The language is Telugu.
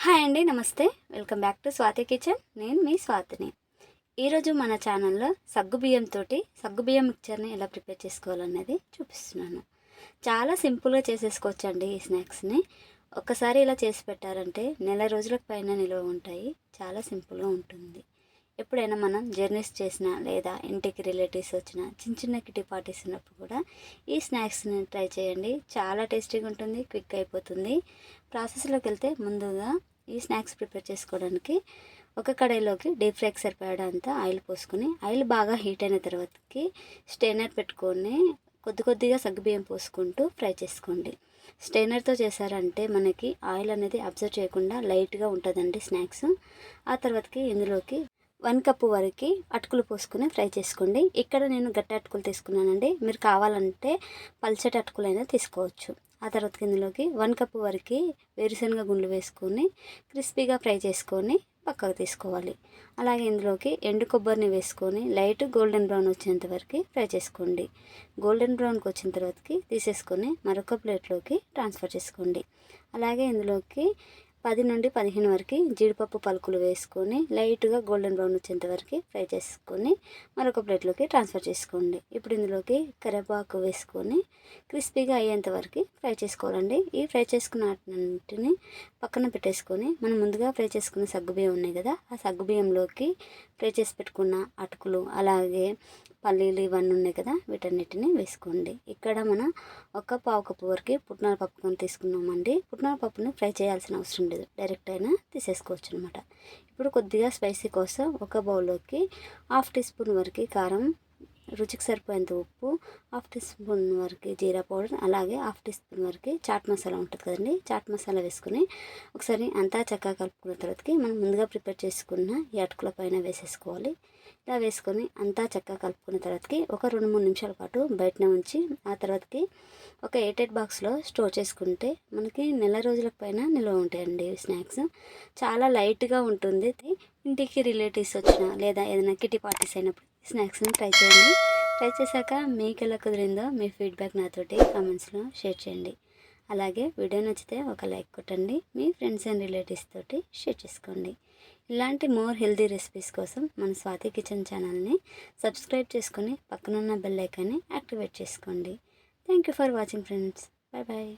హాయ్ అండి, నమస్తే. Welcome back to Swathi kitchen. నేను మీ స్వాతిని. ఈరోజు మన ఛానల్లో సగ్గుబియ్యం మిక్చర్ని ఎలా ప్రిపేర్ చేసుకోవాలనేది చూపిస్తున్నాను. చాలా సింపుల్గా చేసేసుకోవచ్చండి ఈ స్నాక్స్ని. ఒక్కసారి ఇలా చేసి పెట్టారంటే నెల రోజులకు పైన నిల్వ ఉంటాయి. చాలా సింపుల్గా ఉంటుంది. ఎప్పుడైనా మనం జర్నీస్ చేసినా లేదా ఇంటికి రిలేటివ్స్ వచ్చినా చిన్న కిటీ పార్టీస్ ఉన్నప్పుడు కూడా ఈ స్నాక్స్ని ట్రై చేయండి. చాలా టేస్టీగా ఉంటుంది, క్విక్ అయిపోతుంది. ప్రాసెస్లోకి వెళ్తే ముందుగా ఈ స్నాక్స్ ప్రిపేర్ చేసుకోవడానికి ఒక కడాయిలోకి డీప్ ఫ్రైకి సరిపడంత ఆయిల్ పోసుకొని ఆయిల్ బాగా హీట్ అయిన తర్వాతకి స్టెయినర్ పెట్టుకొని కొద్దిగా సగ్గుబియ్యం పోసుకుంటూ ఫ్రై చేసుకోండి. స్టెయినర్తో చేశారంటే మనకి ఆయిల్ అనేది అబ్జర్వ్ చేయకుండా లైట్గా ఉంటుందండి స్నాక్స్. ఆ తర్వాతకి ఇందులోకి 1 కప్పు వరకు అటుకులు పోసుకొని ఫ్రై చేసుకోండి. ఇక్కడ నేను గట్టి అటుకులు తీసుకున్నానండి. మీరు కావాలంటే పల్చటి అటుకులైనా తీసుకోవచ్చు. ఆ తర్వాత ఇందులోకి 1 కప్పు వరకు వేరుశనగ గుండ్లు వేసుకొని క్రిస్పీగా ఫ్రై చేసుకొని పక్కకు తీసుకోవాలి. అలాగే ఇందులోకి ఎండు కొబ్బరిని వేసుకొని లైట్ గోల్డెన్ బ్రౌన్ వచ్చేంత వరకు ఫ్రై చేసుకోండి. గోల్డెన్ బ్రౌన్కి వచ్చిన తర్వాతకి తీసేసుకొని మరొక ప్లేట్లోకి ట్రాన్స్ఫర్ చేసుకోండి. అలాగే ఇందులోకి 10 నుండి 15 వరకు జీడిపప్పు పలుకులు వేసుకొని లైట్గా గోల్డెన్ బ్రౌన్ వచ్చేంత వరకు ఫ్రై చేసుకొని మరొక ప్లేట్లోకి ట్రాన్స్ఫర్ చేసుకోండి. ఇప్పుడు ఇందులోకి కరివేపాకు వేసుకొని క్రిస్పీగా అయ్యేంత వరకు ఫ్రై చేసుకోవాలండి. ఈ ఫ్రై చేసుకున్న వాటిని పక్కన పెట్టేసుకొని మనం ముందుగా ఫ్రై చేసుకున్న సగ్గుబియ్యం ఉన్నాయి కదా, ఆ సగ్గుబియ్యంలోకి ఫ్రై చేసి పెట్టుకున్న అటుకులు అలాగే పల్లీలు ఇవన్నీ ఉన్నాయి కదా, వీటన్నిటిని వేసుకోండి. ఇక్కడ మనం ఒక పావు కప్పు వరకు పుట్నాల పప్పుని తీసుకున్నామండి. పుట్నాల పప్పుని ఫ్రై చేయాల్సిన అవసరం లేదు, డైరెక్ట్ అయినా తీసేసుకోవచ్చు అనమాట. ఇప్పుడు కొద్దిగా స్పైసీ కోసం ఒక బౌల్లోకి 1/2 టీ స్పూన్ వరకు కారం, రుచికి సరిపోయేంత ఉప్పు, 1/2 టీ స్పూన్ వరకు జీరా పౌడర్, అలాగే 1/2 టీ స్పూన్ వరకు చాట్ మసాలా ఉంటుంది కదండి, చాట్ మసాలా వేసుకుని ఒకసారి అంతా చక్కగా కలుపుకున్న తర్వాతకి మనం ముందుగా ప్రిపేర్ చేసుకున్న ఈ అటుకుల పైన వేసేసుకోవాలి. ఇలా వేసుకొని అంతా చక్కగా కలుపుకున్న తర్వాతకి ఒక 2-3 నిమిషాల పాటు బయటనే ఉంచి ఆ తర్వాతకి ఒక ఎయిటెడ్ బాక్స్లో స్టోర్ చేసుకుంటే మనకి నెల రోజుల పైన నిల్వ ఉంటాయండి. స్నాక్స్ చాలా లైట్గా ఉంటుంది. ఇంటికి రిలేటివ్స్ వచ్చినా లేదా ఏదైనా కిటీ పార్టీస్ అయినప్పుడు స్నాక్స్ని ట్రై చేయండి. ట్రై చేశాక మీకు ఎలా కుదిరిందో మీ ఫీడ్బ్యాక్ నాతోటి కామెంట్స్లో షేర్ చేయండి. అలాగే వీడియో నచ్చితే ఒక లైక్ కొట్టండి. మీ ఫ్రెండ్స్ అండ్ రిలేటివ్స్ తోటి షేర్ చేసుకోండి. ఇలాంటి మోర్ హెల్దీ రెసిపీస్ కోసం మన స్వాతి కిచెన్ ఛానల్ని సబ్స్క్రైబ్ చేసుకొని పక్కనున్న బెల్ ఐకాన్ని యాక్టివేట్ చేసుకోండి. Thank you for watching friends. Bye bye.